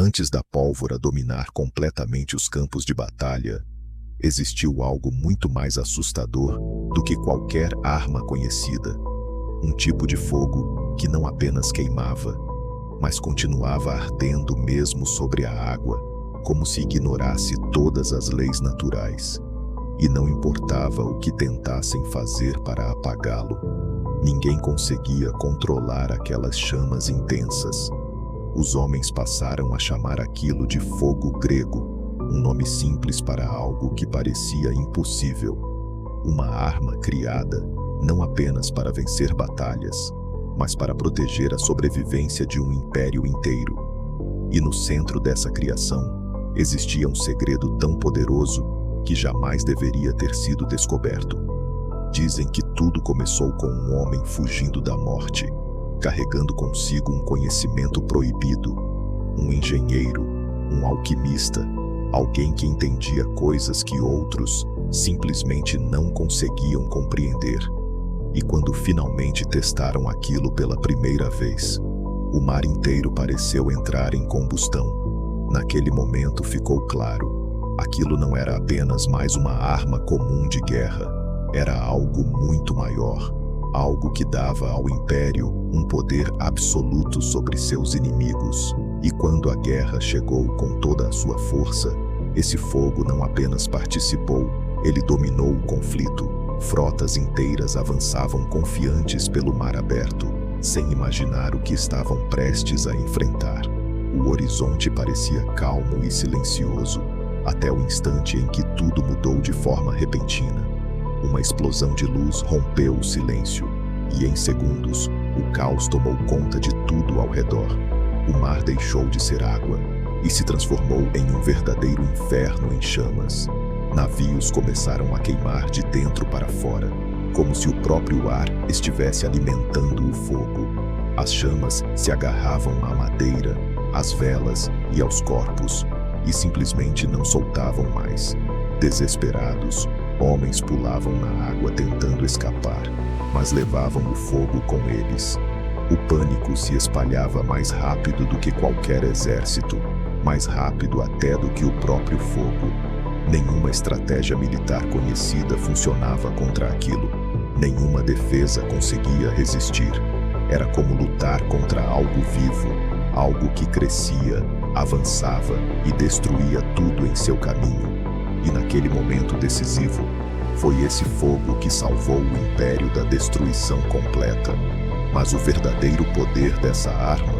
Antes da pólvora dominar completamente os campos de batalha, existiu algo muito mais assustador do que qualquer arma conhecida. Um tipo de fogo que não apenas queimava, mas continuava ardendo mesmo sobre a água, como se ignorasse todas as leis naturais. E não importava o que tentassem fazer para apagá-lo, ninguém conseguia controlar aquelas chamas intensas. Os homens passaram a chamar aquilo de fogo grego, um nome simples para algo que parecia impossível. Uma arma criada não apenas para vencer batalhas, mas para proteger a sobrevivência de um império inteiro. E no centro dessa criação existia um segredo tão poderoso que jamais deveria ter sido descoberto. Dizem que tudo começou com um homem fugindo da morte, carregando consigo um conhecimento proibido, um engenheiro, um alquimista, alguém que entendia coisas que outros simplesmente não conseguiam compreender. E quando finalmente testaram aquilo pela primeira vez, o mar inteiro pareceu entrar em combustão. Naquele momento ficou claro: aquilo não era apenas mais uma arma comum de guerra, era algo muito maior, algo que dava ao Império um poder absoluto sobre seus inimigos. E quando a guerra chegou com toda a sua força, esse fogo não apenas participou, ele dominou o conflito. Frotas inteiras avançavam confiantes pelo mar aberto, sem imaginar o que estavam prestes a enfrentar. O horizonte parecia calmo e silencioso, até o instante em que tudo mudou de forma repentina. Uma explosão de luz rompeu o silêncio, e em segundos, o caos tomou conta de tudo ao redor. O mar deixou de ser água e se transformou em um verdadeiro inferno em chamas. Navios começaram a queimar de dentro para fora, como se o próprio ar estivesse alimentando o fogo. As chamas se agarravam à madeira, às velas e aos corpos, e simplesmente não soltavam mais. Desesperados, homens pulavam na água tentando escapar, mas levavam o fogo com eles. O pânico se espalhava mais rápido do que qualquer exército, mais rápido até do que o próprio fogo. Nenhuma estratégia militar conhecida funcionava contra aquilo. Nenhuma defesa conseguia resistir. Era como lutar contra algo vivo, algo que crescia, avançava e destruía tudo em seu caminho. E naquele momento decisivo, foi esse fogo que salvou o Império da destruição completa. Mas o verdadeiro poder dessa arma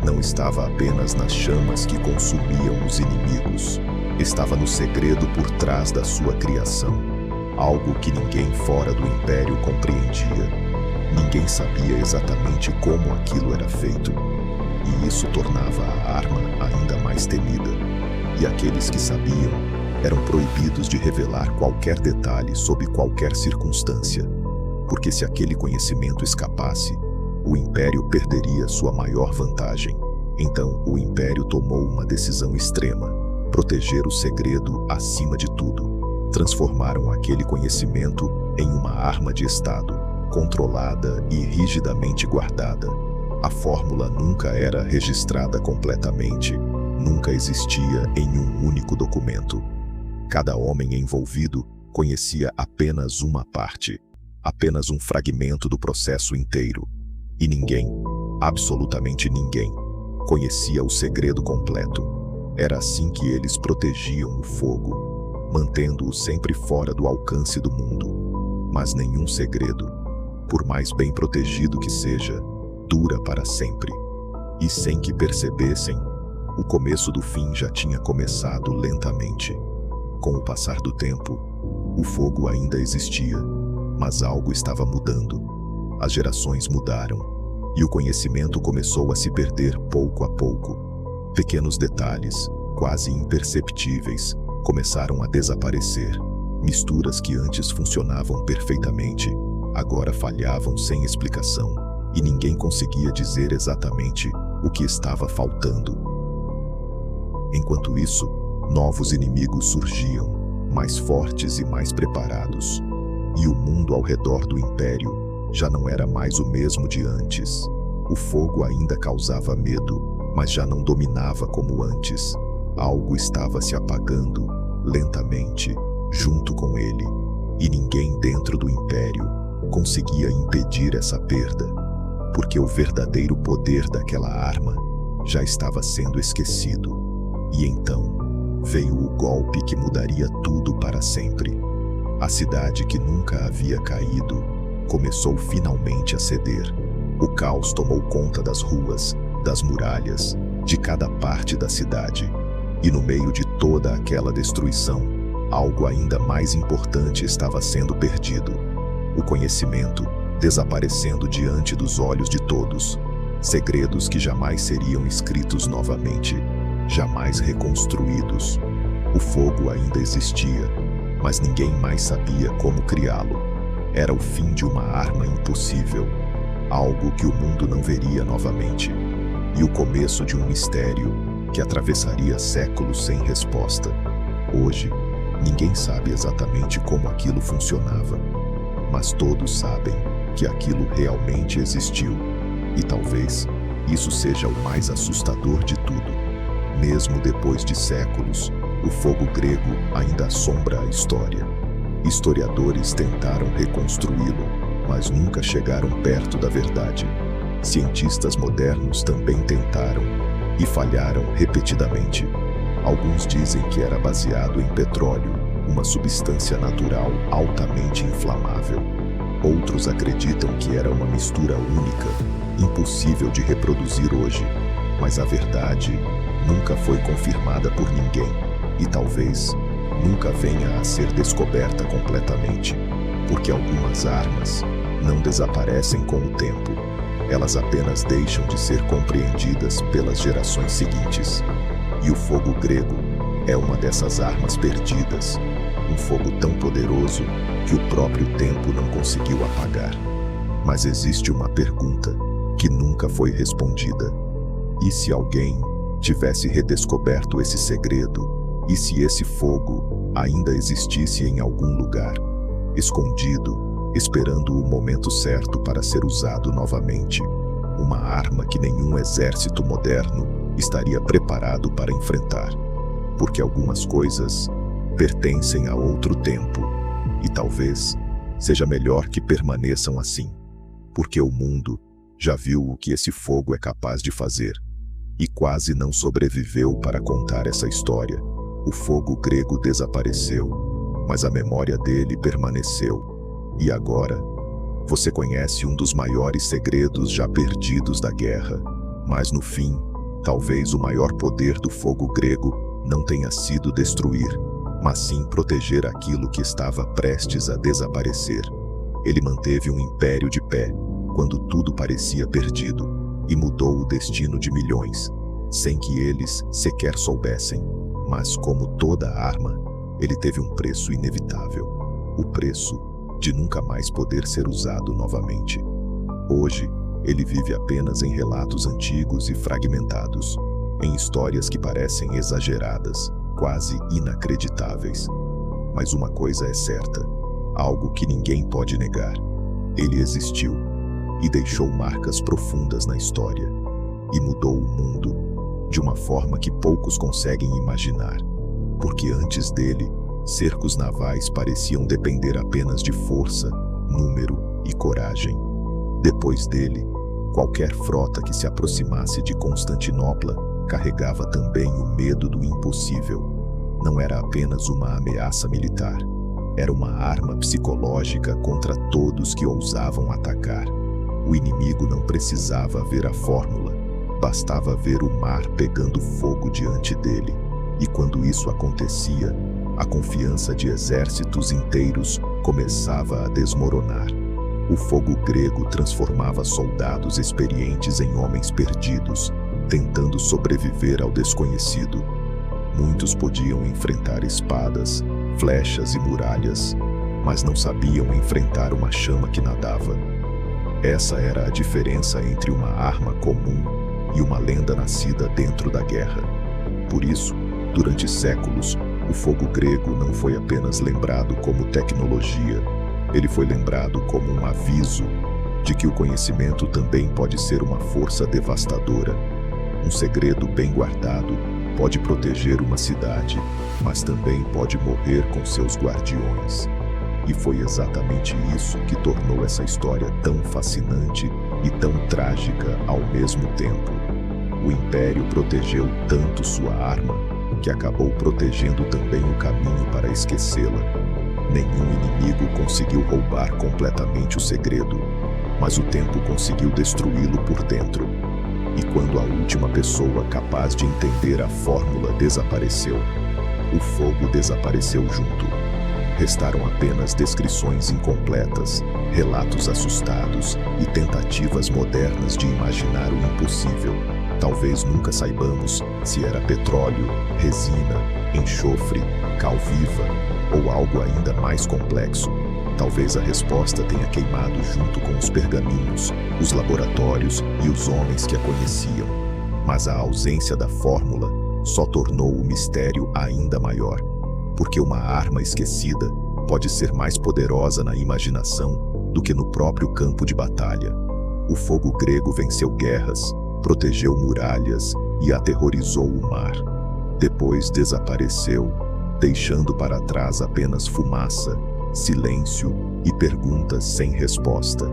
não estava apenas nas chamas que consumiam os inimigos. Estava no segredo por trás da sua criação, algo que ninguém fora do Império compreendia. Ninguém sabia exatamente como aquilo era feito, e isso tornava a arma ainda mais temida. E aqueles que sabiam eram proibidos de revelar qualquer detalhe sob qualquer circunstância, porque se aquele conhecimento escapasse, o Império perderia sua maior vantagem. Então, o Império tomou uma decisão extrema: proteger o segredo acima de tudo. Transformaram aquele conhecimento em uma arma de Estado, controlada e rigidamente guardada. A fórmula nunca era registrada completamente, nunca existia em um único documento. Cada homem envolvido conhecia apenas uma parte, apenas um fragmento do processo inteiro. E ninguém, absolutamente ninguém, conhecia o segredo completo. Era assim que eles protegiam o fogo, mantendo-o sempre fora do alcance do mundo. Mas nenhum segredo, por mais bem protegido que seja, dura para sempre. E sem que percebessem, o começo do fim já tinha começado lentamente. Com o passar do tempo, o fogo ainda existia, mas algo estava mudando. As gerações mudaram, e o conhecimento começou a se perder pouco a pouco. Pequenos detalhes, quase imperceptíveis, começaram a desaparecer. Misturas que antes funcionavam perfeitamente, agora falhavam sem explicação, e ninguém conseguia dizer exatamente o que estava faltando. Enquanto isso, novos inimigos surgiam, mais fortes e mais preparados. E o mundo ao redor do Império já não era mais o mesmo de antes. O fogo ainda causava medo, mas já não dominava como antes. Algo estava se apagando, lentamente, junto com ele, e ninguém dentro do Império conseguia impedir essa perda, porque o verdadeiro poder daquela arma já estava sendo esquecido. E então veio o golpe que mudaria tudo para sempre. A cidade que nunca havia caído começou finalmente a ceder. O caos tomou conta das ruas, das muralhas, de cada parte da cidade. E no meio de toda aquela destruição, algo ainda mais importante estava sendo perdido. O conhecimento desaparecendo diante dos olhos de todos. Segredos que jamais seriam escritos novamente, jamais reconstruídos. O fogo ainda existia, mas ninguém mais sabia como criá-lo. Era o fim de uma arma impossível, algo que o mundo não veria novamente, e o começo de um mistério que atravessaria séculos sem resposta. Hoje, ninguém sabe exatamente como aquilo funcionava, mas todos sabem que aquilo realmente existiu, e talvez isso seja o mais assustador de tudo. Mesmo depois de séculos, o fogo grego ainda assombra a história. Historiadores tentaram reconstruí-lo, mas nunca chegaram perto da verdade. Cientistas modernos também tentaram e falharam repetidamente. Alguns dizem que era baseado em petróleo, uma substância natural altamente inflamável. Outros acreditam que era uma mistura única, impossível de reproduzir hoje. Mas a verdade nunca foi confirmada por ninguém e talvez nunca venha a ser descoberta completamente, porque algumas armas não desaparecem com o tempo. Elas apenas deixam de ser compreendidas pelas gerações seguintes. E o fogo grego é uma dessas armas perdidas, um fogo tão poderoso que o próprio tempo não conseguiu apagar. Mas existe uma pergunta que nunca foi respondida. E se alguém tivesse redescoberto esse segredo? E se esse fogo ainda existisse em algum lugar, escondido, esperando o momento certo para ser usado novamente? Uma arma que nenhum exército moderno estaria preparado para enfrentar. Porque algumas coisas pertencem a outro tempo, e talvez seja melhor que permaneçam assim, porque o mundo já viu o que esse fogo é capaz de fazer, e quase não sobreviveu para contar essa história. O fogo grego desapareceu, mas a memória dele permaneceu. E agora, você conhece um dos maiores segredos já perdidos da guerra, mas no fim, talvez o maior poder do fogo grego não tenha sido destruir, mas sim proteger aquilo que estava prestes a desaparecer. Ele manteve um império de pé, quando tudo parecia perdido, e mudou o destino de milhões, sem que eles sequer soubessem. Mas como toda arma, ele teve um preço inevitável. O preço de nunca mais poder ser usado novamente. Hoje, ele vive apenas em relatos antigos e fragmentados, em histórias que parecem exageradas, quase inacreditáveis. Mas uma coisa é certa, algo que ninguém pode negar. Ele existiu e deixou marcas profundas na história, e mudou o mundo de uma forma que poucos conseguem imaginar, porque antes dele, cercos navais pareciam depender apenas de força, número e coragem. Depois dele, qualquer frota que se aproximasse de Constantinopla carregava também o medo do impossível. Não era apenas uma ameaça militar, era uma arma psicológica contra todos que ousavam atacar. O inimigo não precisava ver a fórmula, bastava ver o mar pegando fogo diante dele. E quando isso acontecia, a confiança de exércitos inteiros começava a desmoronar. O fogo grego transformava soldados experientes em homens perdidos, tentando sobreviver ao desconhecido. Muitos podiam enfrentar espadas, flechas e muralhas, mas não sabiam enfrentar uma chama que nadava. Essa era a diferença entre uma arma comum e uma lenda nascida dentro da guerra. Por isso, durante séculos, o fogo grego não foi apenas lembrado como tecnologia, ele foi lembrado como um aviso de que o conhecimento também pode ser uma força devastadora. Um segredo bem guardado pode proteger uma cidade, mas também pode morrer com seus guardiões. E foi exatamente isso que tornou essa história tão fascinante e tão trágica ao mesmo tempo. O Império protegeu tanto sua arma, que acabou protegendo também o caminho para esquecê-la. Nenhum inimigo conseguiu roubar completamente o segredo, mas o tempo conseguiu destruí-lo por dentro. E quando a última pessoa capaz de entender a fórmula desapareceu, o fogo desapareceu junto. Restaram apenas descrições incompletas, relatos assustados e tentativas modernas de imaginar o impossível. Talvez nunca saibamos se era petróleo, resina, enxofre, cal viva ou algo ainda mais complexo. Talvez a resposta tenha queimado junto com os pergaminhos, os laboratórios e os homens que a conheciam. Mas a ausência da fórmula só tornou o mistério ainda maior. Porque uma arma esquecida pode ser mais poderosa na imaginação do que no próprio campo de batalha. O fogo grego venceu guerras, protegeu muralhas e aterrorizou o mar. Depois desapareceu, deixando para trás apenas fumaça, silêncio e perguntas sem resposta.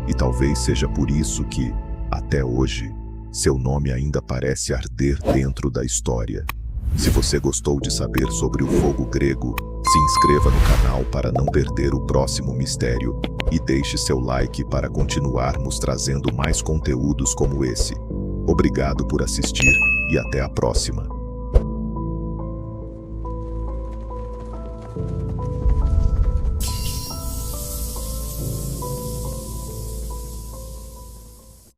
E talvez seja por isso que, até hoje, seu nome ainda parece arder dentro da história. Se você gostou de saber sobre o fogo grego, se inscreva no canal para não perder o próximo mistério e deixe seu like para continuarmos trazendo mais conteúdos como esse. Obrigado por assistir e até a próxima.